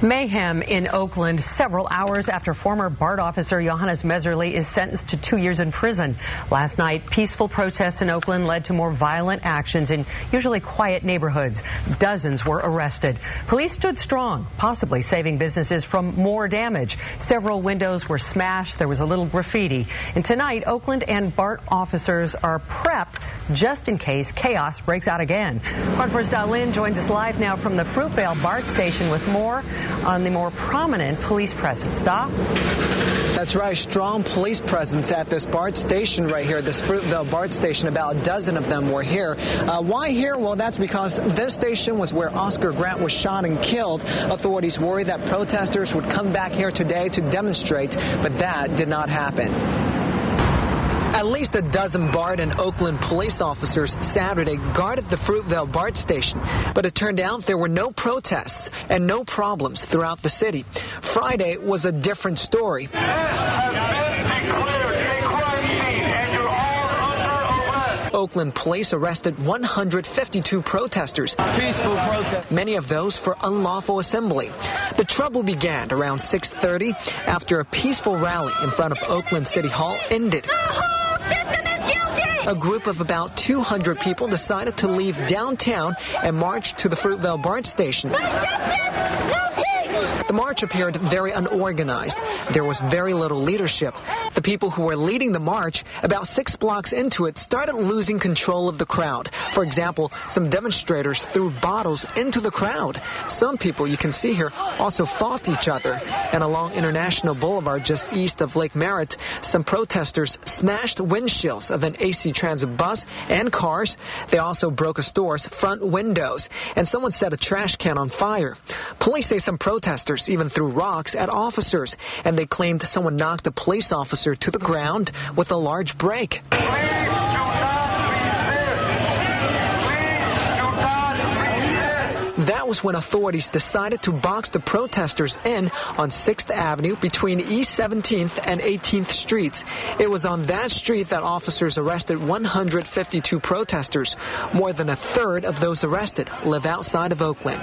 Mayhem in Oakland several hours after former BART officer Johannes Messerly is sentenced to 2 years in prison. Last night, peaceful protests in Oakland led to more violent actions in usually quiet neighborhoods. Dozens were arrested. Police stood strong, possibly saving businesses from more damage. Several windows were smashed. There was a little graffiti. And tonight, Oakland and BART officers are prepped just in case chaos breaks out again. KRON 4's Da Lin joins us live now from the Fruitvale BART station with more on the more prominent police presence. Da? That's right. Strong police presence at this BART station right here, this Fruitvale BART station. About a dozen of them were here. Why here? Well, that's because this station was where Oscar Grant was shot and killed. Authorities worry that protesters would come back here today to demonstrate, but that did not happen. At least a dozen BART and Oakland police officers Saturday guarded the Fruitvale BART station, but it turned out there were no protests and no problems throughout the city. Friday was a different story. Oakland police arrested 152 protesters, peaceful protest, many of those for unlawful assembly. The trouble began around 6:30 after a peaceful rally in front of Oakland City Hall ended. A group of about 200 people decided to leave downtown and march to the Fruitvale BART station. The march appeared very unorganized. There was very little leadership. The people who were leading the march, about 6 blocks into it, started losing control of the crowd. For example, some demonstrators threw bottles into the crowd. Some people, you can see here, also fought each other. And along International Boulevard, just east of Lake Merritt, some protesters smashed windshields of an AC Transit bus and cars. They also broke a store's front windows. And someone set a trash can on fire. Police say some protesters even threw rocks at officers, and they claimed someone knocked a police officer to the ground with a large break. That was when authorities decided to box the protesters in on 6th Avenue between East 17th and 18th Streets. It was on that street that officers arrested 152 protesters. More than a third of those arrested live outside of Oakland.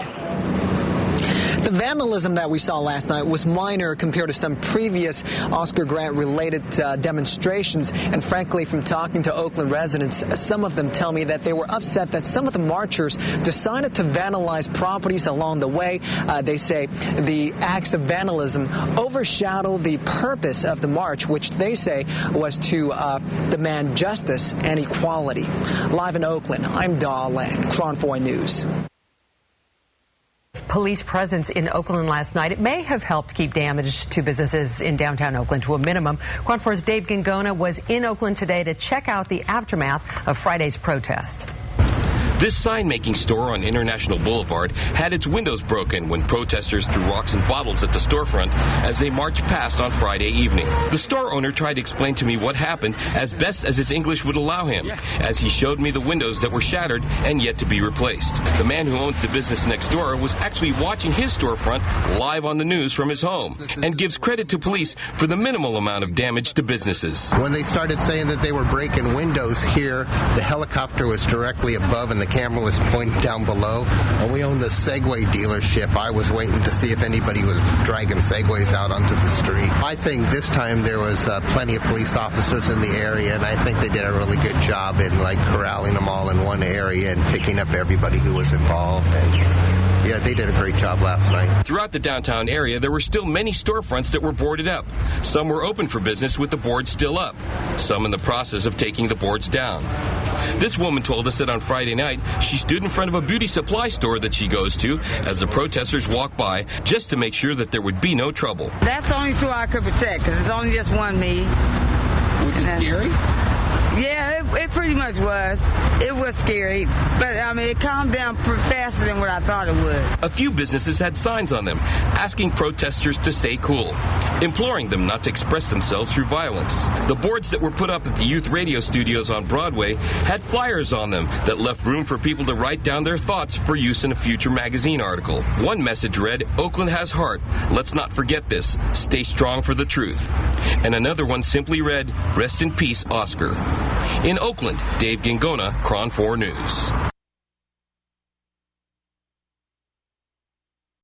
The vandalism that we saw last night was minor compared to some previous Oscar Grant-related demonstrations. And frankly, from talking to Oakland residents, some of them tell me that they were upset that some of the marchers decided to vandalize properties along the way. They say the acts of vandalism overshadow the purpose of the march, which they say was to demand justice and equality. Live in Oakland, I'm Da Lin, KRON 4 News. Police presence in Oakland last night. It may have helped keep damage to businesses in downtown Oakland to a minimum. KRON 4's Dave Gingona was in Oakland today to check out the aftermath of Friday's protest. This sign-making store on International Boulevard had its windows broken when protesters threw rocks and bottles at the storefront as they marched past on Friday evening. The store owner tried to explain to me what happened as best as his English would allow him, as he showed me the windows that were shattered and yet to be replaced. The man who owns the business next door was actually watching his storefront live on the news from his home and gives credit to police for the minimal amount of damage to businesses. When they started saying that they were breaking windows here, the helicopter was directly above and the camera was pointing down below. When we owned the Segway dealership, I was waiting to see if anybody was dragging Segways out onto the street. I think this time there was plenty of police officers in the area, and I think they did a really good job in corralling them all in one area and picking up everybody who was involved. And yeah, they did a great job last night. Throughout the downtown area, there were still many storefronts that were boarded up. Some were open for business with the boards still up. Some in the process of taking the boards down. This woman told us that on Friday night, she stood in front of a beauty supply store that she goes to as the protesters walked by just to make sure that there would be no trouble. That's the only store I could protect because it's only just one me. Was it scary? Yeah, it pretty much was. It was scary, but it calmed down faster than what I thought it would. A few businesses had signs on them asking protesters to stay cool, imploring them not to express themselves through violence. The boards that were put up at the youth radio studios on Broadway had flyers on them that left room for people to write down their thoughts for use in a future magazine article. One message read, "Oakland has heart. Let's not forget this. Stay strong for the truth." And another one simply read, "Rest in peace, Oscar." In Oakland, Dave Gingona, KRON 4 News.